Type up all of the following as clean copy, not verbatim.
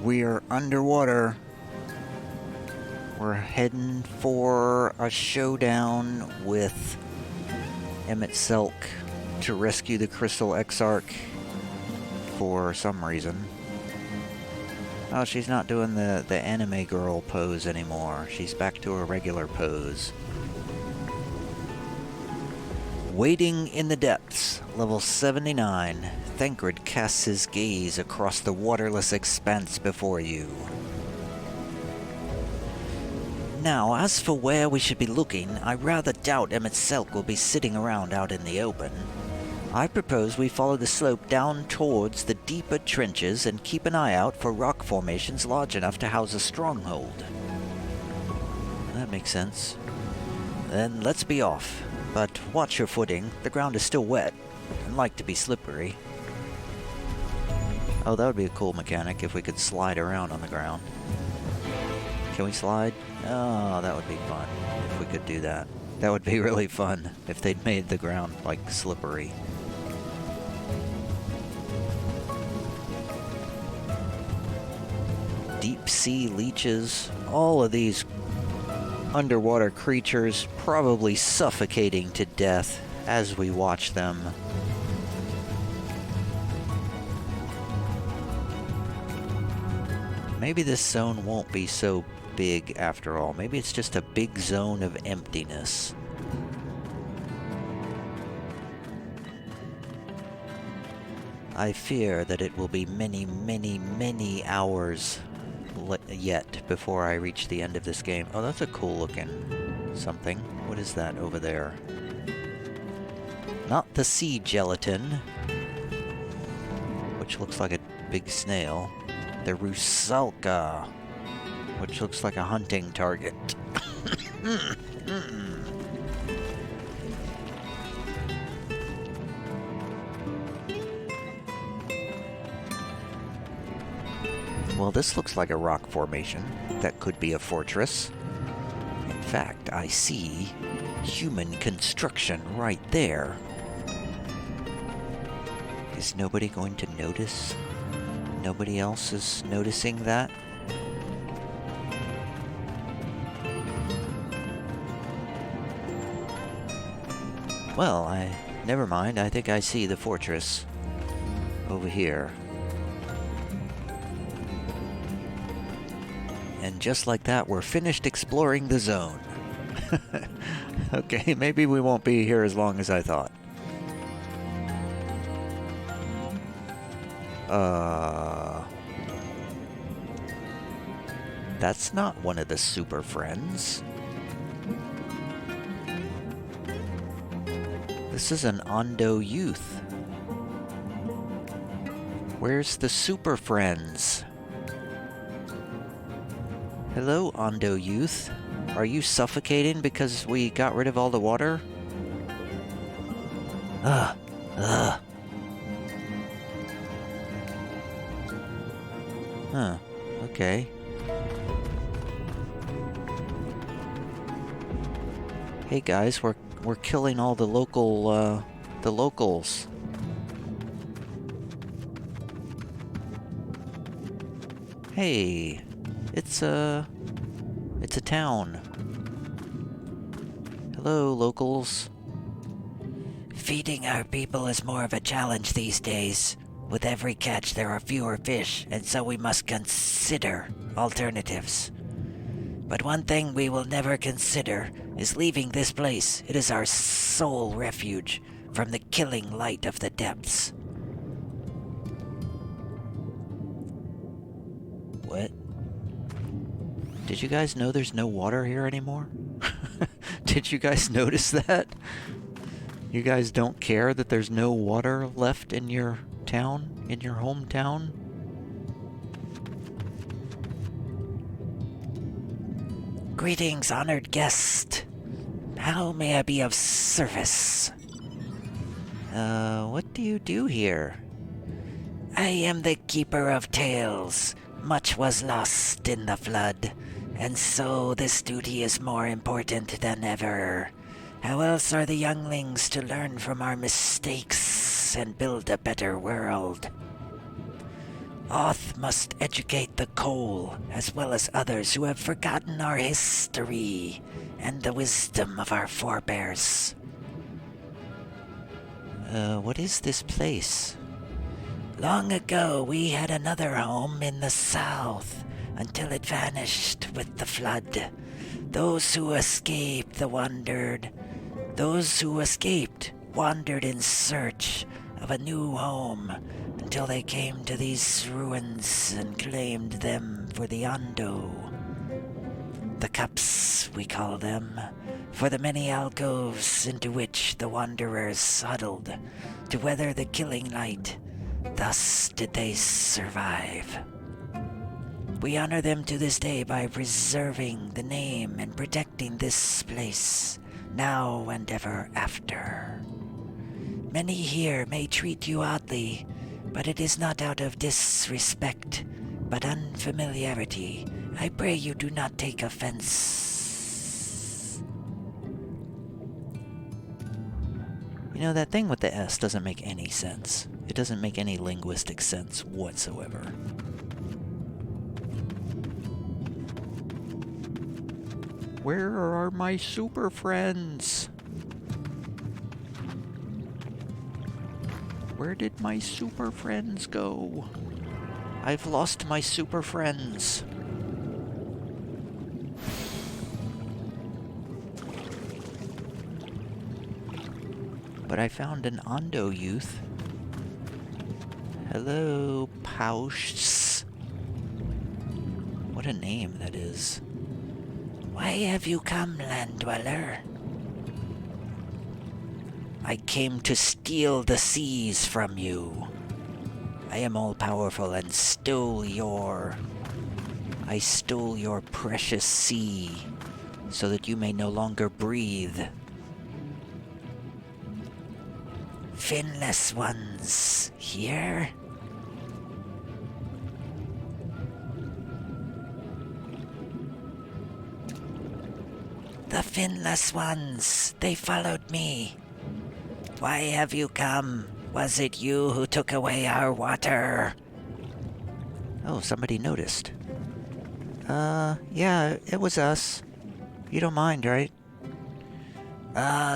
we're underwater. We're heading for a showdown with MSQ to rescue the Crystal Exarch for some reason. Oh, she's not doing the anime girl pose anymore. She's back to her regular pose. Waiting in the depths, level 79. Thancred casts his gaze across the waterless expanse before you. Now, as for where we should be looking, I rather doubt MSQ will be sitting around out in the open. I propose we follow the slope down towards the deeper trenches and keep an eye out for rock formations large enough to house a stronghold. That makes sense. Then let's be off. But watch your footing. The ground is still wet and like to be slippery. Oh, that would be a cool mechanic if we could slide around on the ground. Can we slide? Oh, that would be fun if we could do that. That would be really fun if they'd made the ground, like, slippery. Deep sea leeches, all of these underwater creatures probably suffocating to death as we watch them. Maybe this zone won't be so big after all. Maybe it's just a big zone of emptiness. I fear that it will be many, many, many hours yet before I reach the end of this game. Oh, that's a cool looking something. What is that over there? Not the sea gelatin, which looks like a big snail. The Rusalka, which looks like a hunting target. Well, this looks like a rock formation. That could be a fortress. In fact, I see human construction right there. Is nobody going to notice? Nobody else is noticing that? Well, never mind. I think I see the fortress over here. And just like that, we're finished exploring the zone. Okay, maybe we won't be here as long as I thought. That's not one of the super friends. This is an Ondo youth. Where's the super friends? Hello, Ondo youth. Are you suffocating because we got rid of all the water? Huh, okay. Hey guys, we're killing all the locals. Hey, it's a town. Hello, locals. Feeding our people is more of a challenge these days. With every catch, there are fewer fish, and so we must consider alternatives. But one thing we will never consider is leaving this place. It is our sole refuge from the killing light of the depths. What? Did you guys know there's no water here anymore? Did you guys notice that? You guys don't care that there's no water left in your town, in your hometown? Greetings, honored guest. How may I be of service? What do you do here? I am the Keeper of Tales. Much was lost in the flood, and so this duty is more important than ever. How else are the younglings to learn from our mistakes and build a better world? Oth must educate the Cole, as well as others who have forgotten our history and the wisdom of our forebears. What is this place? Long ago, we had another home in the south, until it vanished with the flood. Those who escaped wandered in search of a new home, until they came to these ruins and claimed them for the Ondo. The cups, we call them, for the many alcoves into which the wanderers huddled to weather the killing light. Thus did they survive. We honor them to this day by preserving the name and protecting this place, now and ever after. Many here may treat you oddly, but it is not out of disrespect, but unfamiliarity. I pray you do not take offense. You know, that thing with the S doesn't make any sense. It doesn't make any linguistic sense whatsoever. Where are my super friends? Where did my super friends go? I've lost my super friends. But I found an Ondo youth. Hello, Pauschs. What a name that is. Why have you come, land dweller? I came to steal the seas from you. I am all-powerful and I stole your precious sea, so that you may no longer breathe. Finless ones here? The finless ones, they followed me. Why have you come? Was it you who took away our water? Oh, somebody noticed. Yeah, it was us. You don't mind, right?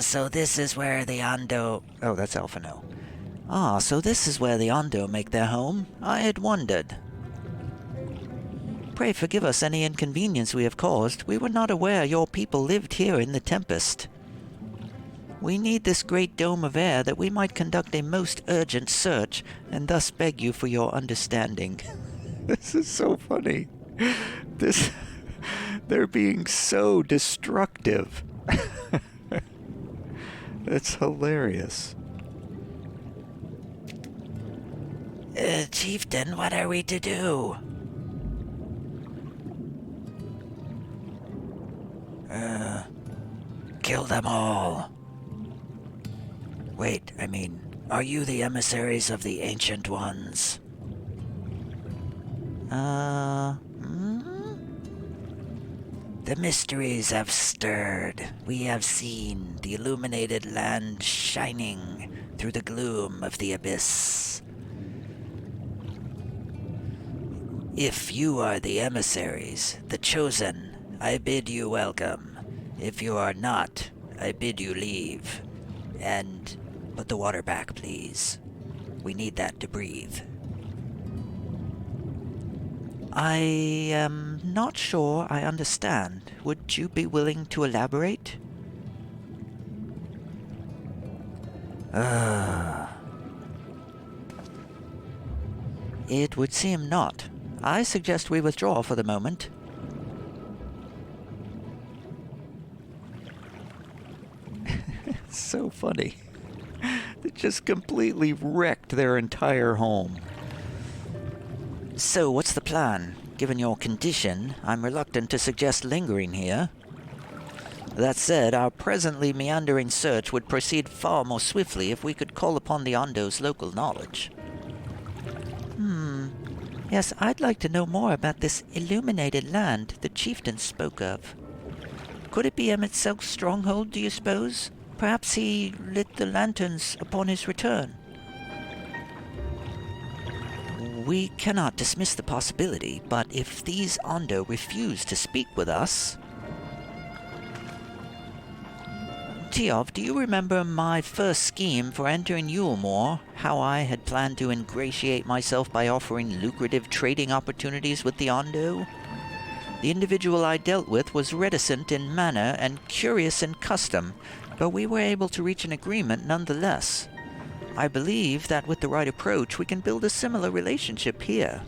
So this is where the Ondo... Oh, that's Alphino. So this is where the Ondo make their home? I had wondered. Pray forgive us any inconvenience we have caused. We were not aware your people lived here in the Tempest. We need this great dome of air that we might conduct a most urgent search, and thus beg you for your understanding. This is so funny. They're being so destructive. It's hilarious. Chieftain, what are we to do? Kill them all. Wait, are you the emissaries of the Ancient Ones? The mysteries have stirred. We have seen the illuminated land shining through the gloom of the abyss. If you are the emissaries, the chosen, I bid you welcome. If you are not, I bid you leave. And put the water back, please. We need that to breathe. I am not sure I understand. Would you be willing to elaborate? It would seem not. I suggest we withdraw for the moment. It's so funny. They just completely wrecked their entire home. So, what's the plan? Given your condition, I'm reluctant to suggest lingering here. That said, our presently meandering search would proceed far more swiftly if we could call upon the Ondo's local knowledge. Yes, I'd like to know more about this illuminated land the chieftain spoke of. Could it be Emetselk's stronghold, do you suppose? Perhaps he lit the lanterns upon his return. We cannot dismiss the possibility, but if these Ondo refuse to speak with us... Tiov, do you remember my first scheme for entering Yulemore? How I had planned to ingratiate myself by offering lucrative trading opportunities with the Ondo? The individual I dealt with was reticent in manner and curious in custom, but we were able to reach an agreement nonetheless. I believe that with the right approach, we can build a similar relationship here.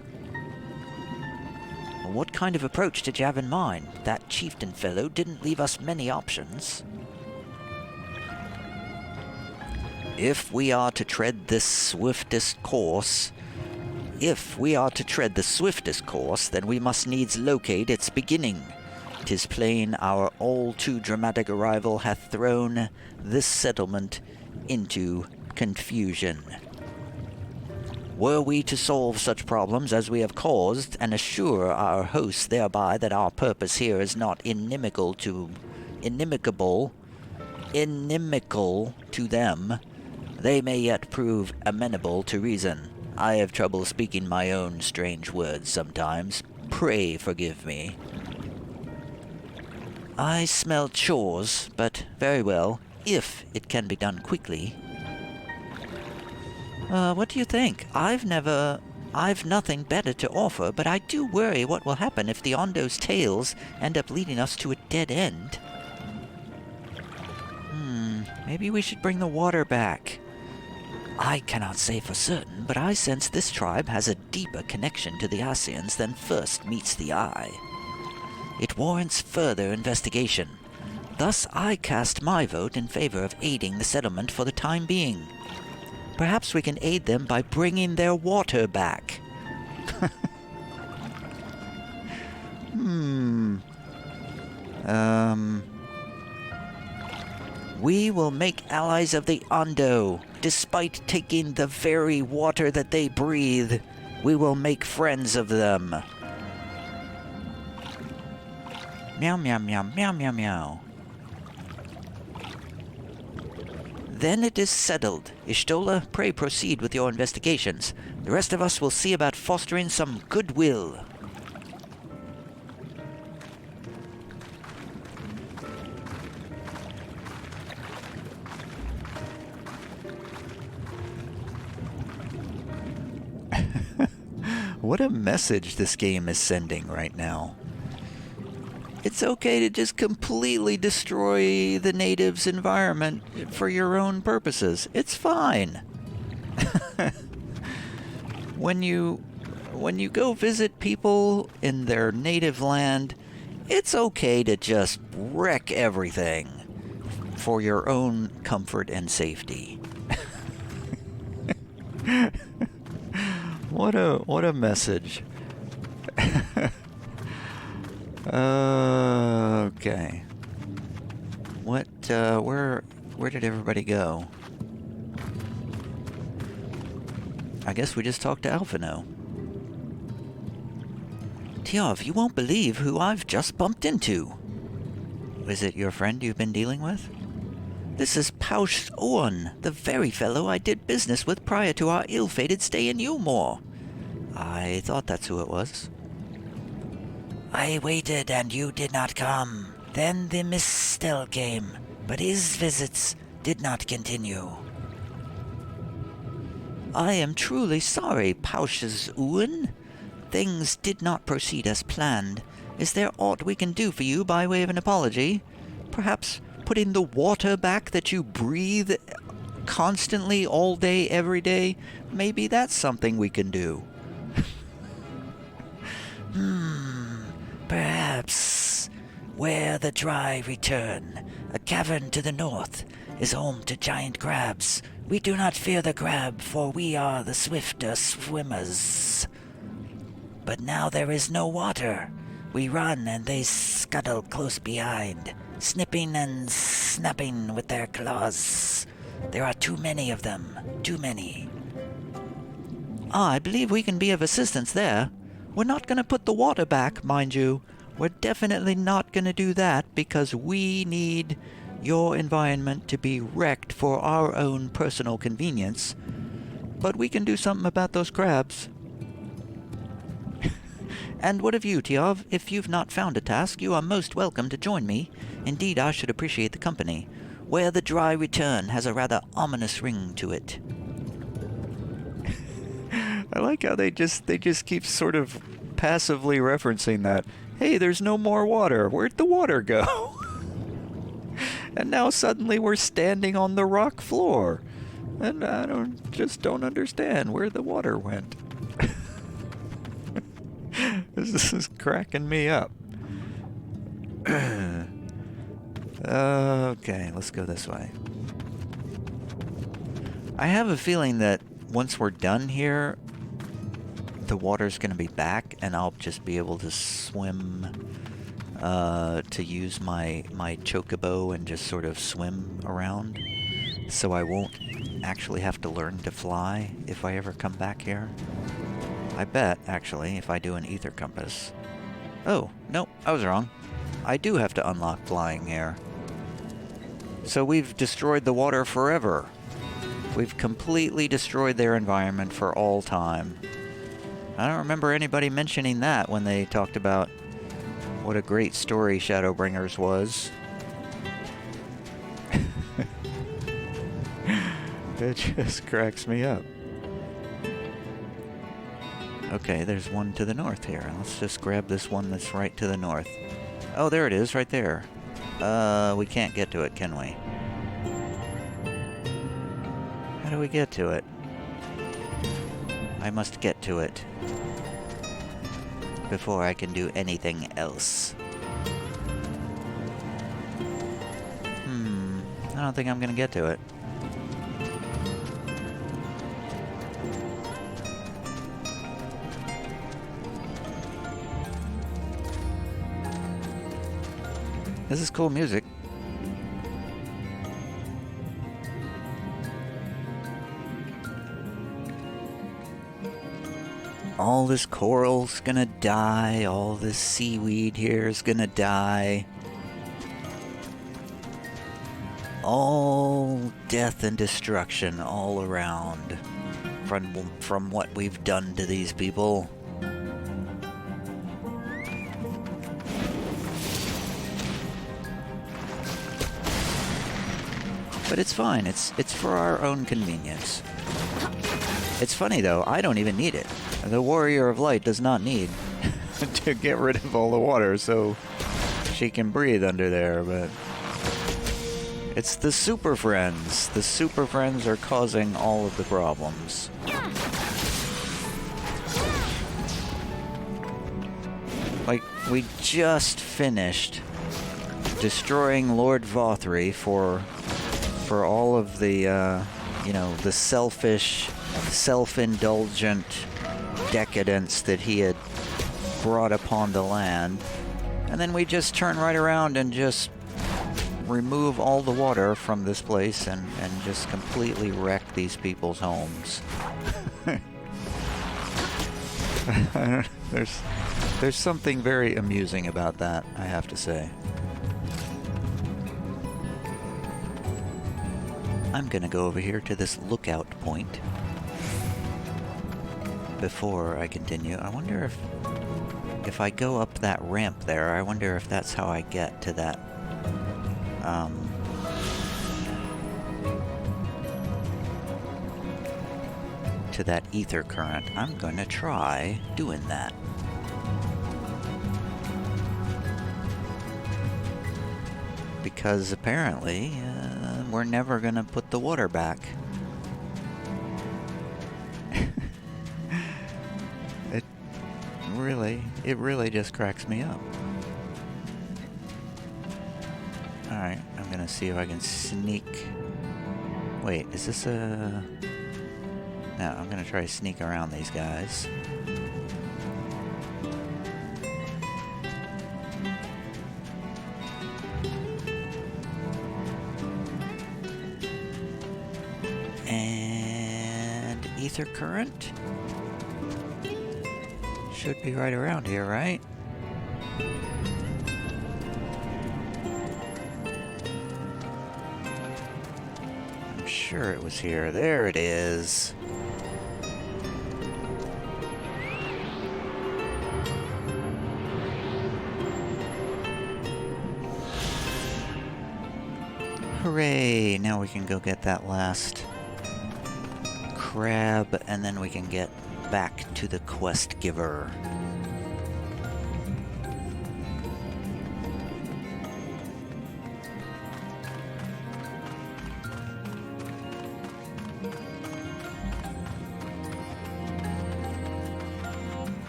What kind of approach did you have in mind? That chieftain fellow didn't leave us many options. If we are to tread the swiftest course, then we must needs locate its beginning. 'Tis plain our all too dramatic arrival hath thrown this settlement into confusion. Were we to solve such problems as we have caused, and assure our hosts thereby that our purpose here is not inimical to them, they may yet prove amenable to reason. I have trouble speaking my own strange words sometimes. Pray forgive me. I smell chores, but very well, if it can be done quickly. What do you think? I've nothing better to offer, but I do worry what will happen if the Ondo's tales end up leading us to a dead end. Maybe we should bring the water back. I cannot say for certain, but I sense this tribe has a deeper connection to the Asians than first meets the eye. It warrants further investigation. Thus I cast my vote in favor of aiding the settlement for the time being. Perhaps we can aid them by bringing their water back. We will make allies of the Ondo. Despite taking the very water that they breathe, we will make friends of them. Meow, meow, meow, meow, meow, meow. Then it is settled. Ishtola, pray proceed with your investigations. The rest of us will see about fostering some goodwill. What a message this game is sending right now. It's okay to just completely destroy the natives' environment for your own purposes. It's fine. When you go visit people in their native land, it's okay to just wreck everything for your own comfort and safety. What a message. Okay. Where did everybody go? I guess we just talked to Alphino. Tiov, you won't believe who I've just bumped into. Is it your friend you've been dealing with? This is Pausch Owen, the very fellow I did business with prior to our ill-fated stay in Yulemore. I thought that's who it was. I waited and you did not come. Then the mistel came, but his visits did not continue. I am truly sorry, Pausch's Owen. Things did not proceed as planned. Is there aught we can do for you by way of an apology? Perhaps putting the water back that you breathe constantly all day, every day? Maybe that's something we can do. Perhaps where the dry return, a cavern to the north, is home to giant crabs. We do not fear the crab, for we are the swifter swimmers. But now there is no water. We run and they scuttle close behind, snipping and snapping with their claws. There are too many of them, too many. I believe we can be of assistance there. We're not going to put the water back, mind you. We're definitely not going to do that because we need your environment to be wrecked for our own personal convenience. But we can do something about those crabs. And what of you, Tiav? If you've not found a task, you are most welcome to join me. Indeed, I should appreciate the company. Where the Dry return has a rather ominous ring to it. I like how they just keep sort of passively referencing that. Hey, there's no more water. Where'd the water go? And now suddenly we're standing on the rock floor. And I just don't understand where the water went. This is cracking me up. Okay, let's go this way. I have a feeling that once we're done here, the water's going to be back, and I'll just be able to swim, to use my chocobo and just sort of swim around. So I won't actually have to learn to fly if I ever come back here. I bet, actually, if I do an ether compass. Oh, no, I was wrong. I do have to unlock flying here. So we've destroyed the water forever. We've completely destroyed their environment for all time. I don't remember anybody mentioning that when they talked about what a great story Shadowbringers was. It just cracks me up. Okay, there's one to the north here. Let's just grab this one that's right to the north. Oh, there it is, right there. We can't get to it, can we? How do we get to it? I must get to it before I can do anything else. I don't think I'm gonna get to it. This is cool music. All this coral's gonna die, all this seaweed here is gonna die. All death and destruction all around from what we've done to these people. But it's fine, it's for our own convenience. It's funny though, I don't even need it. The Warrior of Light does not need to get rid of all the water so she can breathe under there, but it's the Super Friends. The Super Friends are causing all of the problems. Like, we just finished destroying Lord Vothry for all of the, you know, the selfish, self-indulgent decadence that he had brought upon the land. And then we just turn right around and just remove all the water from this place and just completely wreck these people's homes. There's something very amusing about that, I have to say. I'm gonna go over here to this lookout point before I continue. I wonder if I go up that ramp there, I wonder if that's how I get to that ether current. I'm gonna try doing that. Because apparently we're never gonna put the water back. It really just cracks me up. Alright, I'm gonna see if I can sneak. Wait, is this a... No, I'm gonna try to sneak around these guys. And ether current should be right around here, right? I'm sure it was here. There it is. Hooray! Now we can go get that last crab, and then we can get back to the quest giver.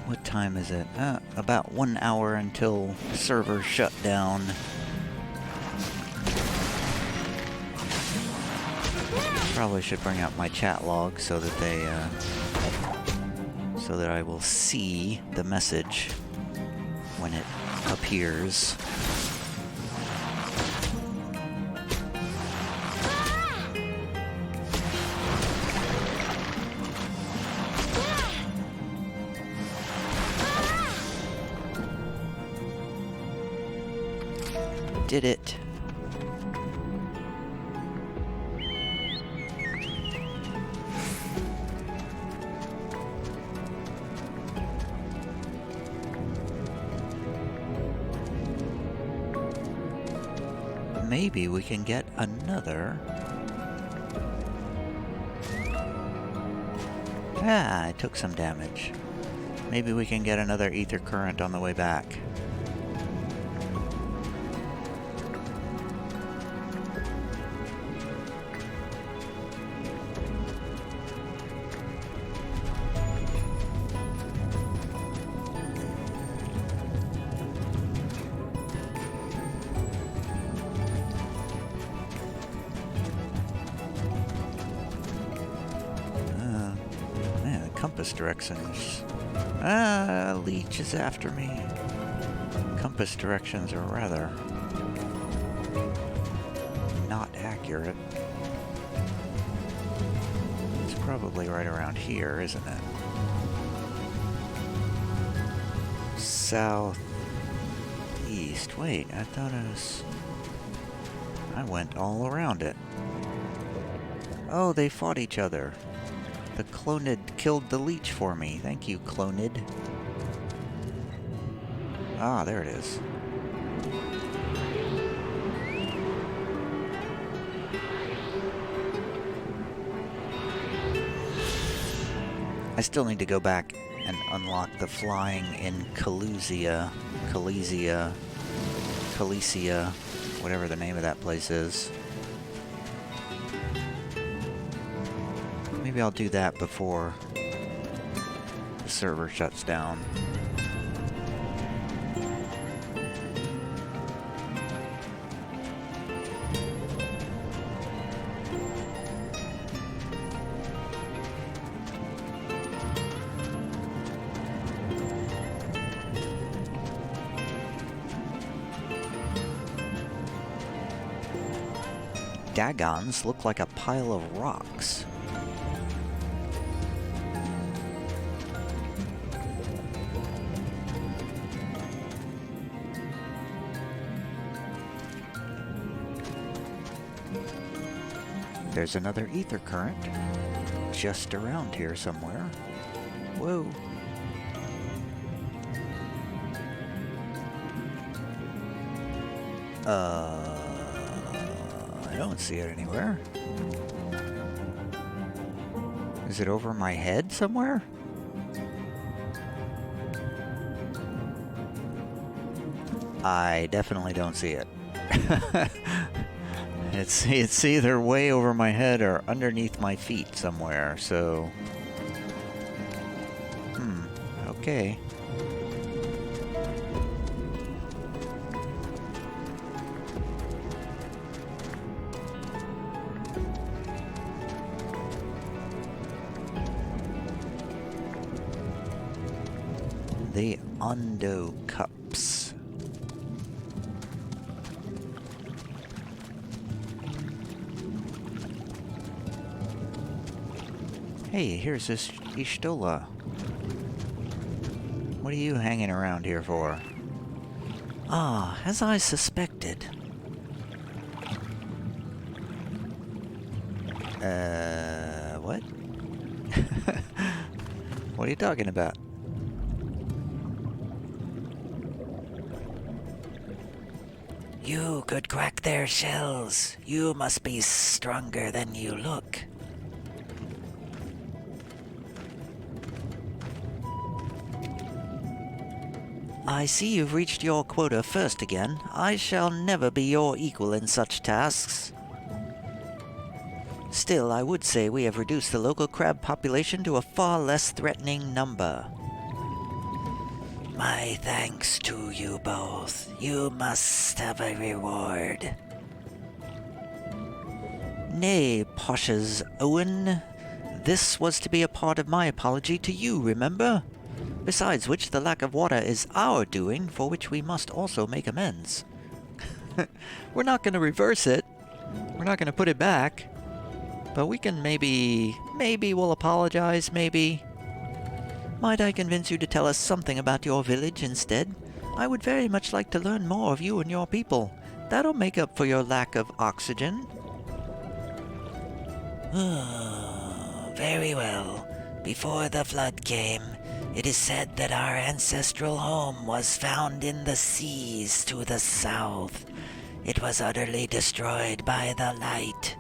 What time is it? About 1 hour until server shut down. Probably should bring out my chat log so that I will see the message when it appears. Did it. Maybe we can get another. Ah, I took some damage. Maybe we can get another ether current on the way back. Compass directions. Ah, leech is after me. Compass directions are rather not accurate. It's probably right around here, isn't it? Southeast. Wait, I thought I went all around it. Oh, they fought each other. The Clonid killed the leech for me. Thank you, Clonid. Ah, there it is. I still need to go back and unlock the flying in Calesia, whatever the name of that place is. Maybe I'll do that before the server shuts down. Dagons look like a pile of rocks. There's another ether current just around here somewhere. Whoa. I don't see it anywhere. Is it over my head somewhere? I definitely don't see it. It's either way over my head or underneath my feet somewhere, so... okay. The Ondo Cups. Hey, here's this Ishtola. What are you hanging around here for? Ah, as I suspected. What? What are you talking about? You could crack their shells. You must be stronger than you look. I see you've reached your quota first again. I shall never be your equal in such tasks. Still, I would say we have reduced the local crab population to a far less threatening number. My thanks to you both. You must have a reward. Nay, Posh's Owen. This was to be a part of my apology to you, remember? Besides which, the lack of water is our doing, for which we must also make amends. We're not going to reverse it. We're not going to put it back. But we can maybe we'll apologize, maybe. Might I convince you to tell us something about your village instead? I would very much like to learn more of you and your people. That'll make up for your lack of oxygen. Very well. Before the flood came, it is said that our ancestral home was found in the seas to the south. It was utterly destroyed by the light.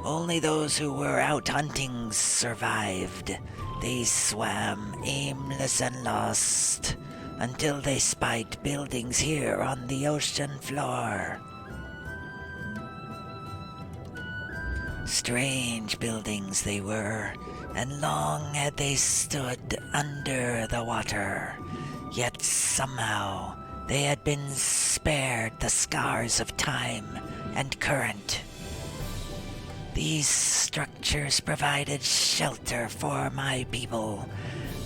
Only those who were out hunting survived. They swam aimless and lost until they spied buildings here on the ocean floor. Strange buildings they were, and long had they stood under the water. Yet somehow they had been spared the scars of time and current. These structures provided shelter for my people,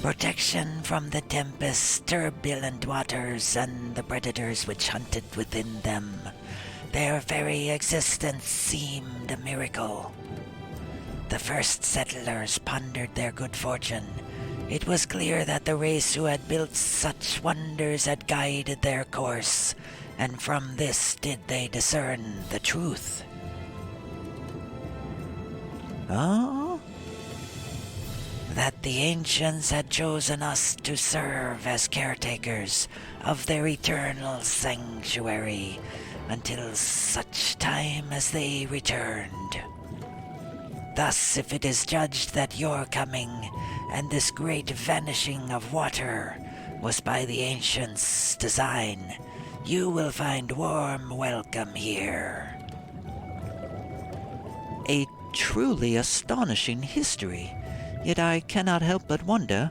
protection from the tempest's turbulent waters and the predators which hunted within them. Their very existence seemed a miracle. The first settlers pondered their good fortune. It was clear that the race who had built such wonders had guided their course, and from this did they discern the truth. Oh? That the ancients had chosen us to serve as caretakers of their eternal sanctuary until such time as they returned. Thus, if it is judged that your coming and this great vanishing of water was by the ancients' design, you will find warm welcome here. A truly astonishing history, yet I cannot help but wonder,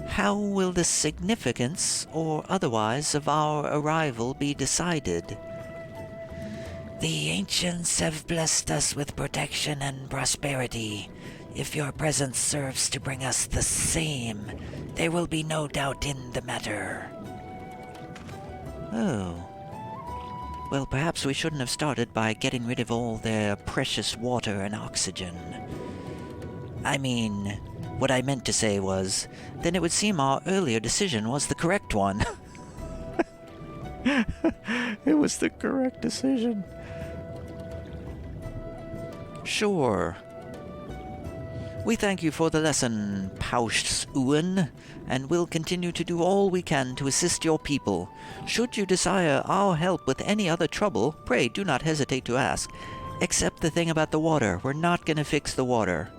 how will the significance, or otherwise, of our arrival be decided? The ancients have blessed us with protection and prosperity. If your presence serves to bring us the same, there will be no doubt in the matter. Oh. Well, perhaps we shouldn't have started by getting rid of all their precious water and oxygen. I mean, what I meant to say was, then it would seem our earlier decision was the correct one. It was the correct decision. Sure. We thank you for the lesson, Pausch-Uwen, and will continue to do all we can to assist your people. Should you desire our help with any other trouble, pray do not hesitate to ask. Except the thing about the water. We're not going to fix the water.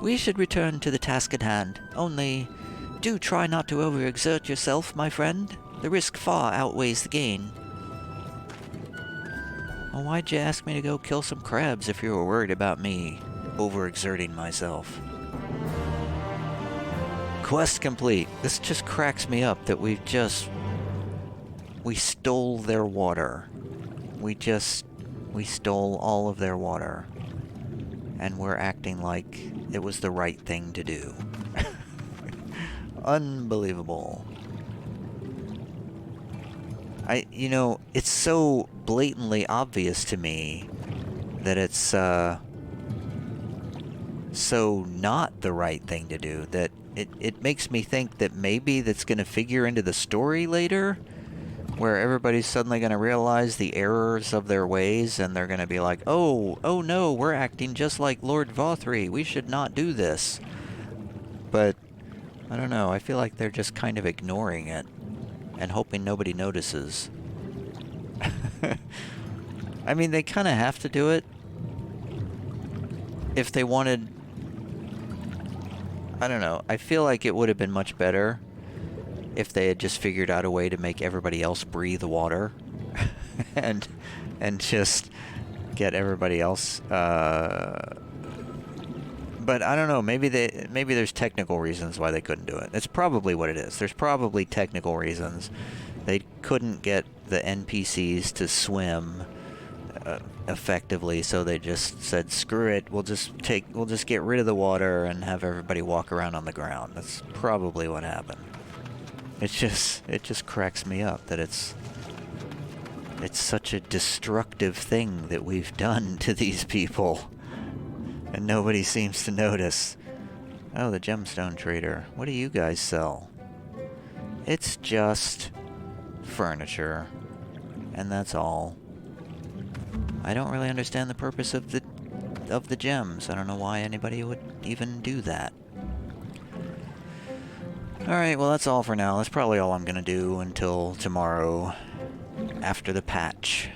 We should return to the task at hand. Only, do try not to overexert yourself, my friend. The risk far outweighs the gain. Well, why'd you ask me to go kill some crabs if you were worried about me overexerting myself? Quest complete. This just cracks me up that we stole their water. We stole all of their water. And we're acting like it was the right thing to do. Unbelievable. It's so blatantly obvious to me that it's so not the right thing to do that it makes me think that maybe that's going to figure into the story later, where everybody's suddenly going to realize the errors of their ways, and they're going to be like, oh no, we're acting just like Lord Vothri, we should not do this. But, I don't know, I feel like they're just kind of ignoring it. and hoping nobody notices. I mean, they kind of have to do it if they wanted... I don't know. I feel like it would have been much better if they had just figured out a way to make everybody else breathe water and just get everybody else... But I don't know, maybe there's technical reasons why they couldn't do it. That's probably what it is. There's probably technical reasons. They couldn't get the NPCs to swim effectively, so they just said, screw it, we'll just get rid of the water and have everybody walk around on the ground. That's probably what happened. It just cracks me up that it's such a destructive thing that we've done to these people. And nobody seems to notice. Oh, the gemstone trader. What do you guys sell? It's just furniture. And that's all. I don't really understand the purpose of the gems. I don't know why anybody would even do that. Alright, well that's all for now. That's probably all I'm gonna do until tomorrow after the patch.